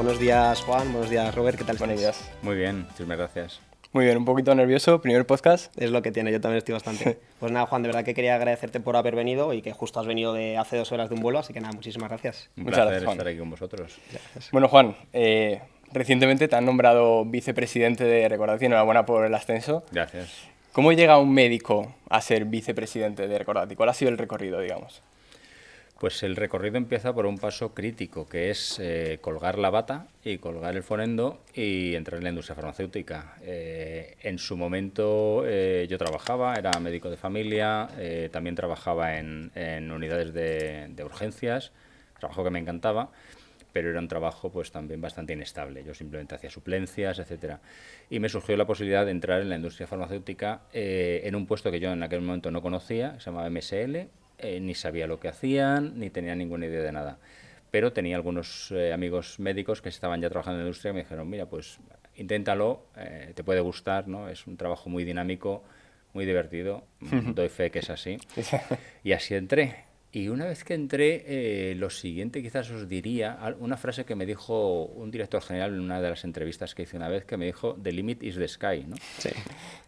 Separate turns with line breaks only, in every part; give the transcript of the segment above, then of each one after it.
buenos días Juan, buenos días Robert, ¿qué tal estáis?
Buenos días.
Muy bien, muchísimas gracias.
Muy bien, un poquito nervioso, primer podcast.
Es lo que tiene, yo también estoy bastante. Pues nada, Juan, de verdad que quería agradecerte por haber venido y que justo has venido de hace 2 horas de un vuelo, así que nada, muchísimas gracias.
Un
Muchas
placer
gracias, Juan.
estar aquí con vosotros.
Gracias.
Bueno, Juan, recientemente te han nombrado vicepresidente de Recordati, enhorabuena por el ascenso.
Gracias.
¿Cómo llega un médico a ser vicepresidente de Recordati? ¿Cuál ha sido el recorrido, digamos?
Pues el recorrido empieza por un paso crítico, que es colgar la bata y colgar el fonendo y entrar en la industria farmacéutica. En su momento yo trabajaba, era médico de familia, también trabajaba en unidades de urgencias, trabajo que me encantaba, pero era un trabajo pues también bastante inestable. Yo simplemente hacía suplencias, etcétera. Y me surgió la posibilidad de entrar en la industria farmacéutica en un puesto que yo en aquel momento no conocía, que se llamaba MSL. Ni sabía lo que hacían, ni tenía ninguna idea de nada. Pero tenía algunos amigos médicos que estaban ya trabajando en la industria y me dijeron, mira, pues inténtalo, te puede gustar, ¿no? Es un trabajo muy dinámico, muy divertido, doy fe que es así. Y así entré. Y una vez que entré, lo siguiente quizás os diría, una frase que me dijo un director general en una de las entrevistas que hice una vez, que me dijo, the limit is the sky, ¿no?
Sí.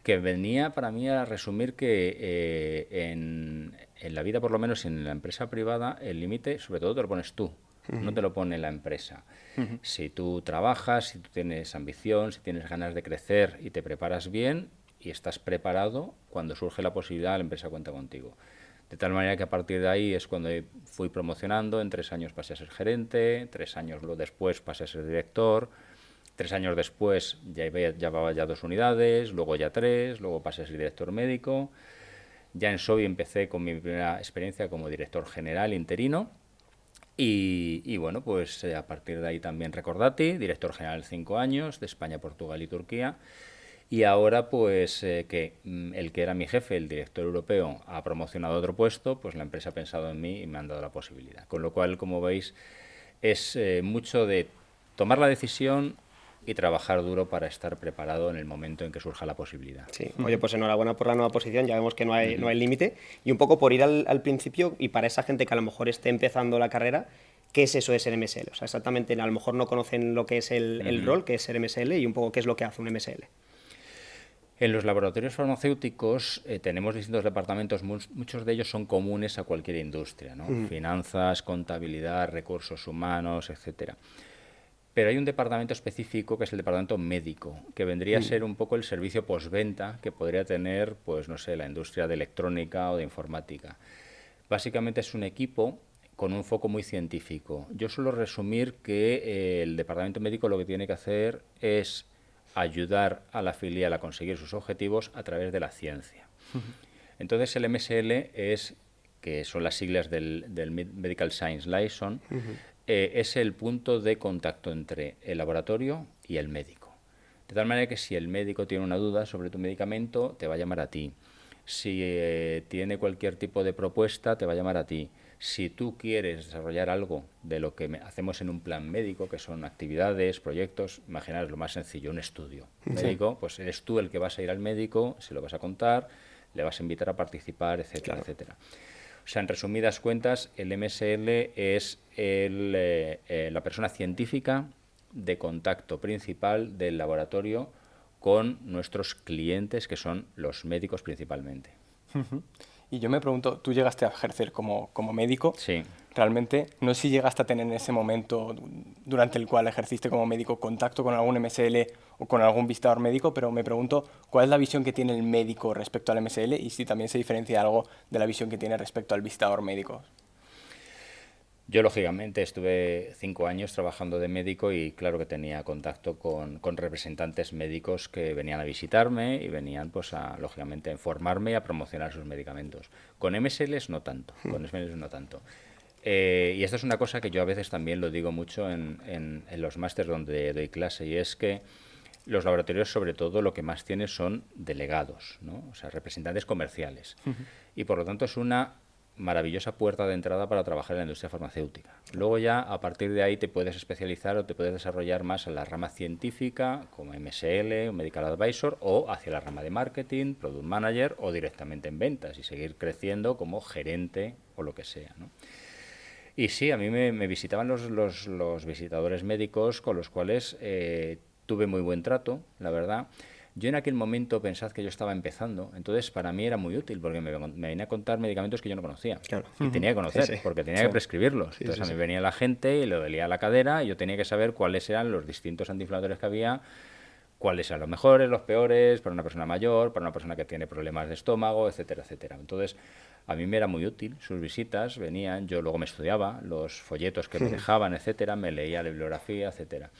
Que venía para mí a resumir que en la vida, por lo menos en la empresa privada, el límite sobre todo te lo pones tú, no te lo pone la empresa. Si tú trabajas, si tú tienes ambición, si tienes ganas de crecer y te preparas bien y estás preparado, cuando surge la posibilidad, la empresa cuenta contigo. De tal manera que a partir de ahí es cuando fui promocionando, en 3 años pasé a ser gerente, 3 años después pasé a ser director, 3 años después ya llevaba ya 2 unidades, luego ya 3, luego pasé a ser director médico. Ya en Sobi empecé con mi primera experiencia como director general interino y bueno, pues a partir de ahí también Recordati, director general 5 años de España, Portugal y Turquía. Y ahora, pues, que el que era mi jefe, el director europeo, ha promocionado otro puesto, pues la empresa ha pensado en mí y me han dado la posibilidad. Con lo cual, como veis, es mucho de tomar la decisión y trabajar duro para estar preparado en el momento en que surja la posibilidad.
Sí, oye, pues enhorabuena por la nueva posición, ya vemos que no hay límite. Y un poco por ir al principio, y para esa gente que a lo mejor esté empezando la carrera, ¿qué es eso de ser MSL? O sea, exactamente, a lo mejor no conocen lo que es el rol, que es ser MSL, y un poco qué es lo que hace un MSL.
En los laboratorios farmacéuticos tenemos distintos departamentos, muchos de ellos son comunes a cualquier industria, ¿no? Finanzas, contabilidad, recursos humanos, etcétera. Pero hay un departamento específico que es el departamento médico, que vendría a ser un poco el servicio postventa que podría tener, pues no sé, la industria de electrónica o de informática. Básicamente es un equipo con un foco muy científico. Yo suelo resumir que el departamento médico lo que tiene que hacer es ayudar a la filial a conseguir sus objetivos a través de la ciencia. Entonces el MSL es, que son las siglas del Medical Science Liaison, es el punto de contacto entre el laboratorio y el médico. De tal manera que si el médico tiene una duda sobre tu medicamento, te va a llamar a ti. Si tiene cualquier tipo de propuesta, te va a llamar a ti. Si tú quieres desarrollar algo de lo que hacemos en un plan médico, que son actividades, proyectos, imaginaos lo más sencillo, un estudio médico, pues eres tú el que vas a ir al médico, se lo vas a contar, le vas a invitar a participar, etcétera, etcétera. O sea, en resumidas cuentas, el MSL es la persona científica de contacto principal del laboratorio con nuestros clientes, que son los médicos principalmente.
Y yo me pregunto, tú llegaste a ejercer como médico.
Sí.
Realmente, no sé si llegaste a tener en ese momento durante el cual ejerciste como médico contacto con algún MSL o con algún visitador médico, pero me pregunto cuál es la visión que tiene el médico respecto al MSL y si también se diferencia algo de la visión que tiene respecto al visitador médico.
Yo, lógicamente, estuve 5 años trabajando de médico y claro que tenía contacto con representantes médicos que venían a visitarme y venían, pues, lógicamente, a informarme y a promocionar sus medicamentos. Con MSLs no tanto, con MSLs no tanto. Y esta es una cosa que yo a veces también lo digo mucho en los másters donde doy clase, y es que los laboratorios, sobre todo, lo que más tienen son delegados, ¿no? O sea, representantes comerciales. Y por lo tanto es una maravillosa puerta de entrada para trabajar en la industria farmacéutica. Luego ya, a partir de ahí, te puedes especializar o te puedes desarrollar más en la rama científica, como MSL, o Medical Advisor, o hacia la rama de marketing, Product Manager, o directamente en ventas y seguir creciendo como gerente o lo que sea, ¿no? Y sí, a mí me visitaban los visitadores médicos con los cuales tuve muy buen trato, la verdad. Yo en aquel momento pensad que yo estaba empezando, entonces para mí era muy útil porque me venía a contar medicamentos que yo no conocía.
Claro.
Y tenía que conocer,
Sí, sí.
porque tenía que prescribirlos.
Sí,
Entonces
sí,
a mí
sí.
venía la gente y le dolía la cadera y yo tenía que saber cuáles eran los distintos antiinflamatorios que había, cuáles eran los mejores, los peores, para una persona mayor, para una persona que tiene problemas de estómago, etcétera, etcétera. Entonces, a mí me era muy útil sus visitas, venían, yo luego me estudiaba los folletos que me dejaban, etcétera, me leía la bibliografía, etcétera.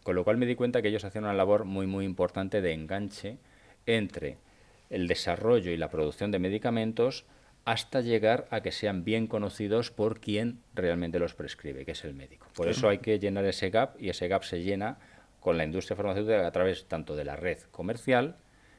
Con lo cual me di cuenta que ellos hacían una labor muy, muy importante de enganche entre el desarrollo y la producción de medicamentos hasta llegar a que sean bien conocidos por quien realmente los prescribe, que es el médico. Por eso hay que llenar ese gap, y ese gap se llena con la industria farmacéutica a través tanto de la red comercial,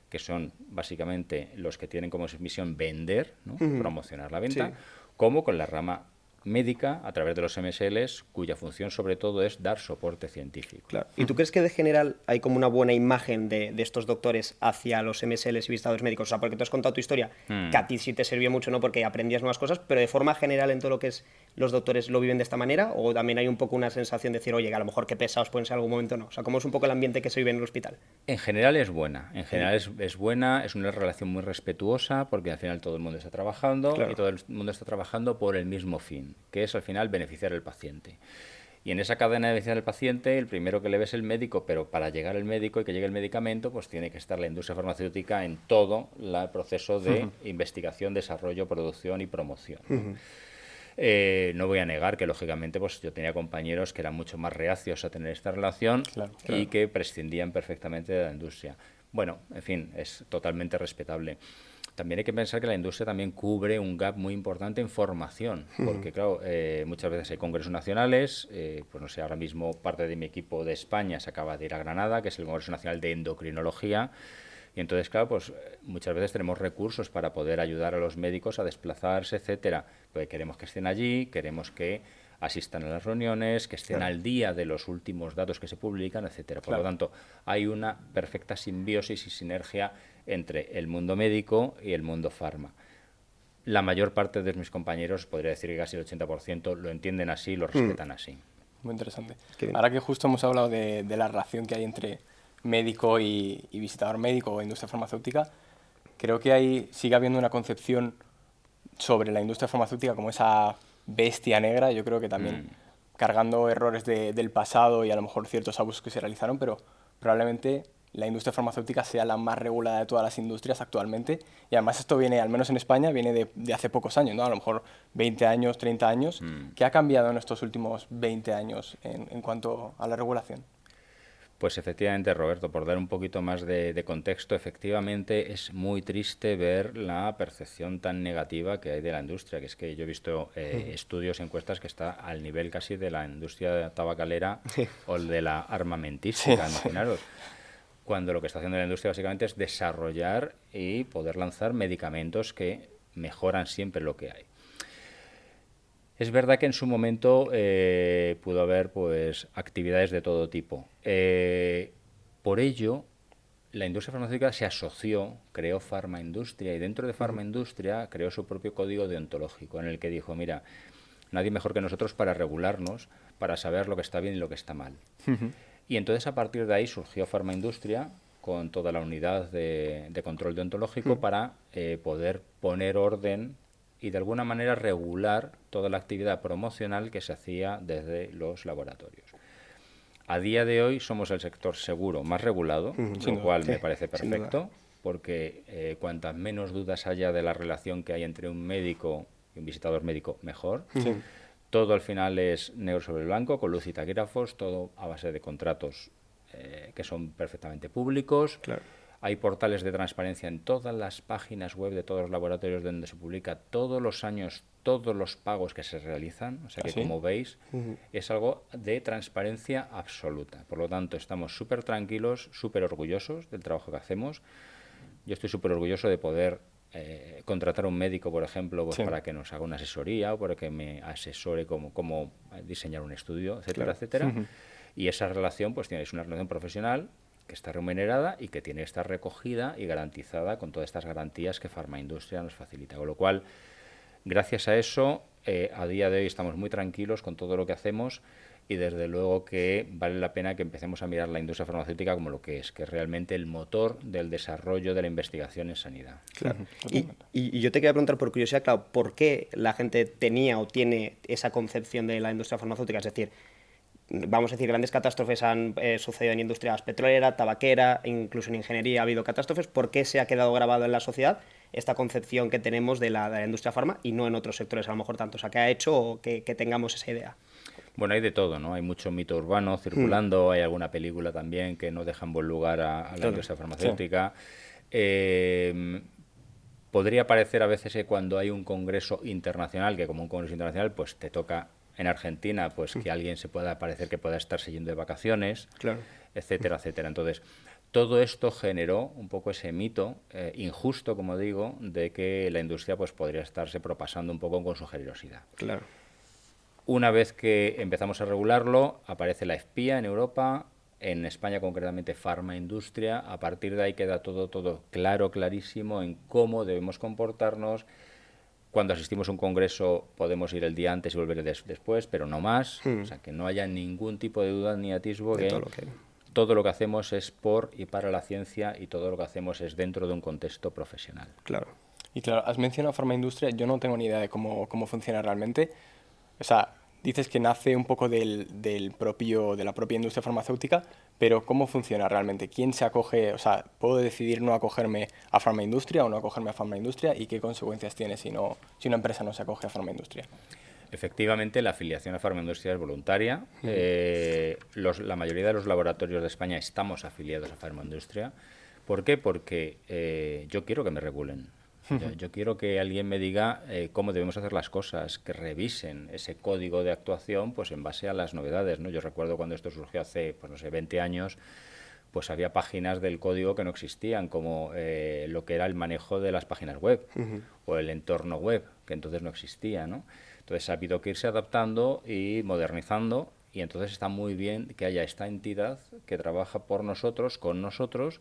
que son básicamente los que tienen como misión vender, ¿no? Promocionar la venta,
Sí.
como con la rama médica a través de los MSLs, cuya función sobre todo es dar soporte científico.
Claro. ¿Y tú crees que de general hay como una buena imagen de estos doctores hacia los MSLs y visitadores médicos? O sea, porque tú has contado tu historia, que a ti sí te sirvió mucho, ¿no? Porque aprendías nuevas cosas, pero de forma general en todo lo que es los doctores lo viven de esta manera, o también hay un poco una sensación de decir, oye, que a lo mejor qué pesados pueden ser en algún momento, no. O sea, ¿cómo es un poco el ambiente que se vive en el hospital?
En general es buena, en general es buena, es una relación muy respetuosa porque al final todo el mundo está trabajando
Claro.
y todo el mundo está trabajando por el mismo fin, que es al final beneficiar al paciente. Y en esa cadena de beneficiar al paciente, el primero que le ve es el médico, pero para llegar al médico y que llegue el medicamento, pues tiene que estar la industria farmacéutica en todo el proceso de investigación, desarrollo, producción y promoción. No voy a negar que, lógicamente, pues yo tenía compañeros que eran mucho más reacios a tener esta relación y que prescindían perfectamente de la industria. Bueno, en fin, es totalmente respetable. También hay que pensar que la industria también cubre un gap muy importante en formación, porque, claro, muchas veces hay congresos nacionales, pues no sé, ahora mismo parte de mi equipo de España se acaba de ir a Granada, que es el Congreso Nacional de Endocrinología. Y entonces, claro, pues muchas veces tenemos recursos para poder ayudar a los médicos a desplazarse, etcétera. Pues queremos que estén allí, queremos que asistan a las reuniones, que estén al día de los últimos datos que se publican, etcétera. Por lo tanto, hay una perfecta simbiosis y sinergia entre el mundo médico y el mundo farma. La mayor parte de mis compañeros, podría decir que casi el 80%, lo entienden así, lo respetan así.
Muy interesante.
Qué bien.
Ahora que justo hemos hablado de la relación que hay entre médico y visitador médico o industria farmacéutica, creo que ahí sigue habiendo una concepción sobre la industria farmacéutica como esa bestia negra, yo creo que también cargando errores del pasado y a lo mejor ciertos abusos que se realizaron, pero probablemente la industria farmacéutica sea la más regulada de todas las industrias actualmente, y además esto viene, al menos en España, viene de hace pocos años, ¿no? A lo mejor 20 años, 30 años. ¿Qué ha cambiado en estos últimos 20 años en cuanto a la regulación?
Pues efectivamente, Roberto, por dar un poquito más de contexto, efectivamente es muy triste ver la percepción tan negativa que hay de la industria, que es que yo he visto estudios, encuestas que está al nivel casi de la industria tabacalera o de la armamentística, imaginaros. Cuando lo que está haciendo la industria básicamente es desarrollar y poder lanzar medicamentos que mejoran siempre lo que hay. Es verdad que en su momento pudo haber pues actividades de todo tipo. Por ello, la industria farmacéutica se asoció, creó farmaindustria, y dentro de farmaindustria creó su propio código deontológico, en el que dijo, mira, nadie mejor que nosotros para regularnos, para saber lo que está bien y lo que está mal. Y entonces a partir de ahí surgió farmaindustria con toda la unidad de control deontológico para poder poner orden y de alguna manera regular toda la actividad promocional que se hacía desde los laboratorios. A día de hoy somos el sector seguro más regulado, lo cual me parece perfecto, porque cuantas menos dudas haya de la relación que hay entre un médico y un visitador médico, mejor. Todo al final es negro sobre blanco, con luz y taquígrafos, todo a base de contratos que son perfectamente públicos.
Claro.
Hay portales de transparencia en todas las páginas web de todos los laboratorios donde se publica todos los años todos los pagos que se realizan. O sea que, como veis, es algo de transparencia absoluta. Por lo tanto, estamos súper tranquilos, súper orgullosos del trabajo que hacemos. Yo estoy súper orgulloso de poder contratar a un médico, por ejemplo, pues para que nos haga una asesoría o para que me asesore cómo diseñar un estudio, etcétera, etcétera. Y esa relación, pues es una relación profesional que está remunerada y que tiene que estar recogida y garantizada con todas estas garantías que Farmaindustria nos facilita. Con lo cual, Gracias a eso, a día de hoy estamos muy tranquilos con todo lo que hacemos y desde luego que vale la pena que empecemos a mirar la industria farmacéutica como lo que es realmente el motor del desarrollo de la investigación en sanidad.
Claro. Y yo te quería preguntar por curiosidad, claro, ¿por qué la gente tenía o tiene esa concepción de la industria farmacéutica? Es decir, vamos a decir, grandes catástrofes han sucedido en industrias petrolera, tabaquera, incluso en ingeniería ha habido catástrofes. ¿Por qué se ha quedado grabado en la sociedad esta concepción que tenemos de la industria farma y no en otros sectores a lo mejor tanto? O sea, ¿qué ha hecho que tengamos esa idea?
Bueno, hay de todo, ¿no? Hay mucho mito urbano circulando, hay alguna película también que no deja en buen lugar a la industria farmacéutica. Sí. Podría parecer a veces que cuando hay un congreso internacional, que como un congreso internacional, pues te toca en Argentina, pues que alguien se pueda parecer que pueda estarse yendo de vacaciones, etcétera, etcétera. Entonces, todo esto generó un poco ese mito injusto, como digo, de que la industria pues podría estarse propasando un poco con su generosidad.
Claro.
Una vez que empezamos a regularlo, aparece la FPIA en Europa, en España concretamente Farmaindustria. A partir de ahí queda todo claro, clarísimo en cómo debemos comportarnos. Cuando asistimos a un congreso podemos ir el día antes y volver después, pero no más. O sea, que no haya ningún tipo de duda ni atisbo de que todo lo que hacemos es por y para la ciencia y todo lo que hacemos es dentro de un contexto profesional.
Claro.
Y claro, has mencionado Farmaindustria, yo no tengo ni idea de cómo funciona realmente. O sea, dices que nace un poco de la propia industria farmacéutica, pero ¿cómo funciona realmente? ¿Quién se acoge? O sea, ¿puedo decidir no acogerme a Farmaindustria o no acogerme a Farmaindustria? ¿Y qué consecuencias tiene si una empresa no se acoge a Farmaindustria?
Efectivamente, la afiliación a Farmaindustria es voluntaria. La mayoría de los laboratorios de España estamos afiliados a Farmaindustria. ¿Por qué? Porque yo quiero que me regulen. Yo quiero que alguien me diga cómo debemos hacer las cosas, que revisen ese código de actuación pues en base a las novedades, ¿no? Yo recuerdo cuando esto surgió hace, pues no sé, 20 años, pues había páginas del código que no existían, como lo que era el manejo de las páginas web o el entorno web, que entonces no existía, ¿no? Entonces ha habido que irse adaptando y modernizando, y entonces está muy bien que haya esta entidad que trabaja por nosotros, con nosotros,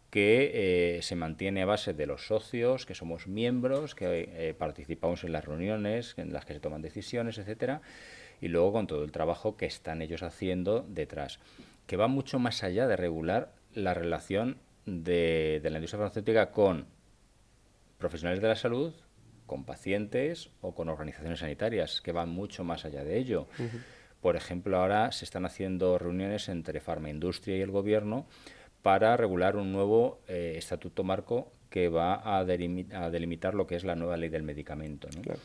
que se mantiene a base de los socios, que somos miembros, que participamos en las reuniones en las que se toman decisiones, etcétera, y luego con todo el trabajo que están ellos haciendo detrás, que va mucho más allá de regular la relación de la industria farmacéutica con profesionales de la salud, con pacientes o con organizaciones sanitarias, que van mucho más allá de ello. Por ejemplo, ahora se están haciendo reuniones entre Farmaindustria y el gobierno para regular un nuevo estatuto marco que va a delimitar lo que es la nueva ley del medicamento, ¿no? Claro.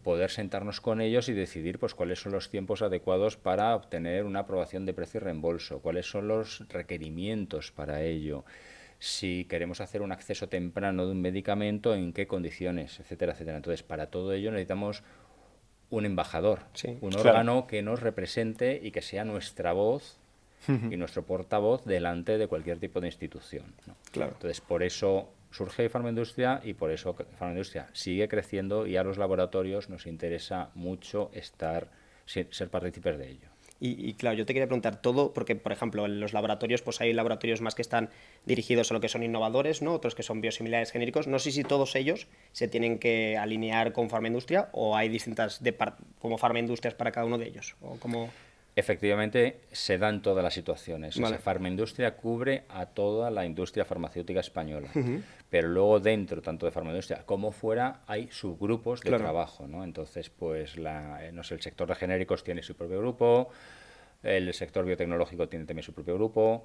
Poder sentarnos con ellos y decidir pues cuáles son los tiempos adecuados para obtener una aprobación de precio y reembolso, cuáles son los requerimientos para ello, si queremos hacer un acceso temprano de un medicamento, en qué condiciones, etcétera, etcétera. Entonces, para todo ello necesitamos un embajador, un órgano que nos represente y que sea nuestra voz y nuestro portavoz delante de cualquier tipo de institución, ¿no? Claro. Entonces, por eso surge Farmaindustria y por eso Farmaindustria sigue creciendo, y a los laboratorios nos interesa mucho ser partícipes de ello.
Y claro, yo te quería preguntar todo, porque por ejemplo en los laboratorios pues hay laboratorios más que están dirigidos a lo que son innovadores, ¿no? Otros que son biosimilares genéricos. No sé si todos ellos se tienen que alinear con Farmaindustria o hay distintas como Farmaindustrias para cada uno de ellos, o como...
Efectivamente, se dan todas las situaciones. Vale. O sea, Farmaindustria cubre a toda la industria farmacéutica española. Pero luego dentro, tanto de Farmaindustria como fuera, hay subgrupos de trabajo, ¿no? Entonces, pues no sé, el sector de genéricos tiene su propio grupo, el sector biotecnológico tiene también su propio grupo.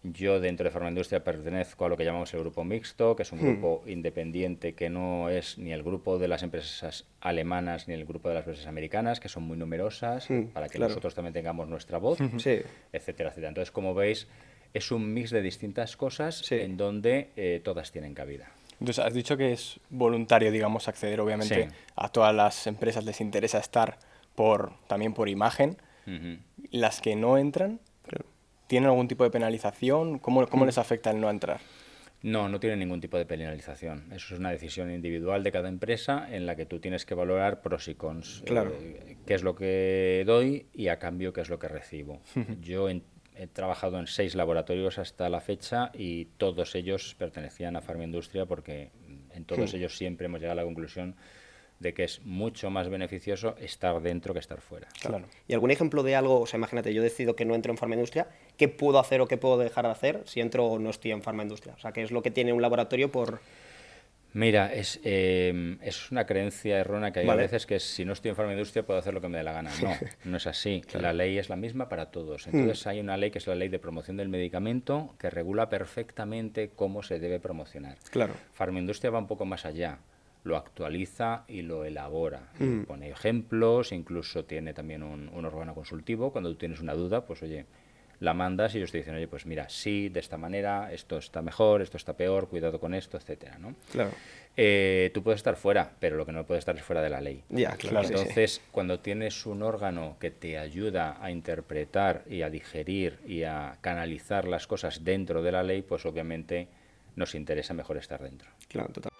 Yo dentro de Farmaindustria pertenezco a lo que llamamos el grupo mixto, que es un grupo independiente que no es ni el grupo de las empresas alemanas ni el grupo de las empresas americanas, que son muy numerosas, para que nosotros también tengamos nuestra voz, etcétera, etcétera. Entonces, como veis, es un mix de distintas cosas en donde todas tienen cabida.
Entonces, has dicho que es voluntario, digamos, acceder, obviamente, a todas las empresas les interesa estar también por imagen. Las que no entran... ¿Tienen algún tipo de penalización? ¿Cómo les afecta el no entrar?
No tiene ningún tipo de penalización. Eso es una decisión individual de cada empresa en la que tú tienes que valorar pros y cons. Qué es lo que doy y a cambio qué es lo que recibo. Yo he trabajado en 6 laboratorios hasta la fecha y todos ellos pertenecían a Farmaindustria porque en todos ellos siempre hemos llegado a la conclusión de que es mucho más beneficioso estar dentro que estar fuera.
Claro.
¿Y algún ejemplo de algo? O sea, imagínate, yo decido que no entro en Farmaindustria, ¿qué puedo hacer o qué puedo dejar de hacer si entro o no estoy en Farmaindustria? O sea, ¿qué es lo que tiene un laboratorio por...?
Mira, es una creencia errónea que hay a veces que si no estoy en Farmaindustria puedo hacer lo que me dé la gana. No, no es así. Claro. La ley es la misma para todos. Entonces hay una ley que es la Ley de Promoción del Medicamento que regula perfectamente cómo se debe promocionar.
Claro.
Farmaindustria va un poco más allá. Lo actualiza y lo elabora. Y pone ejemplos, incluso tiene también un órgano consultivo. Cuando tú tienes una duda, pues oye, la mandas y ellos te dicen, oye, pues mira, sí, de esta manera, esto está mejor, esto está peor, cuidado con esto, etcétera, ¿no?
Claro.
Tú puedes estar fuera, pero lo que no puedes estar es fuera de la ley.
Ya, claro.
Entonces,
sí.
Cuando tienes un órgano que te ayuda a interpretar y a digerir y a canalizar las cosas dentro de la ley, pues obviamente nos interesa mejor estar dentro.
Claro, total.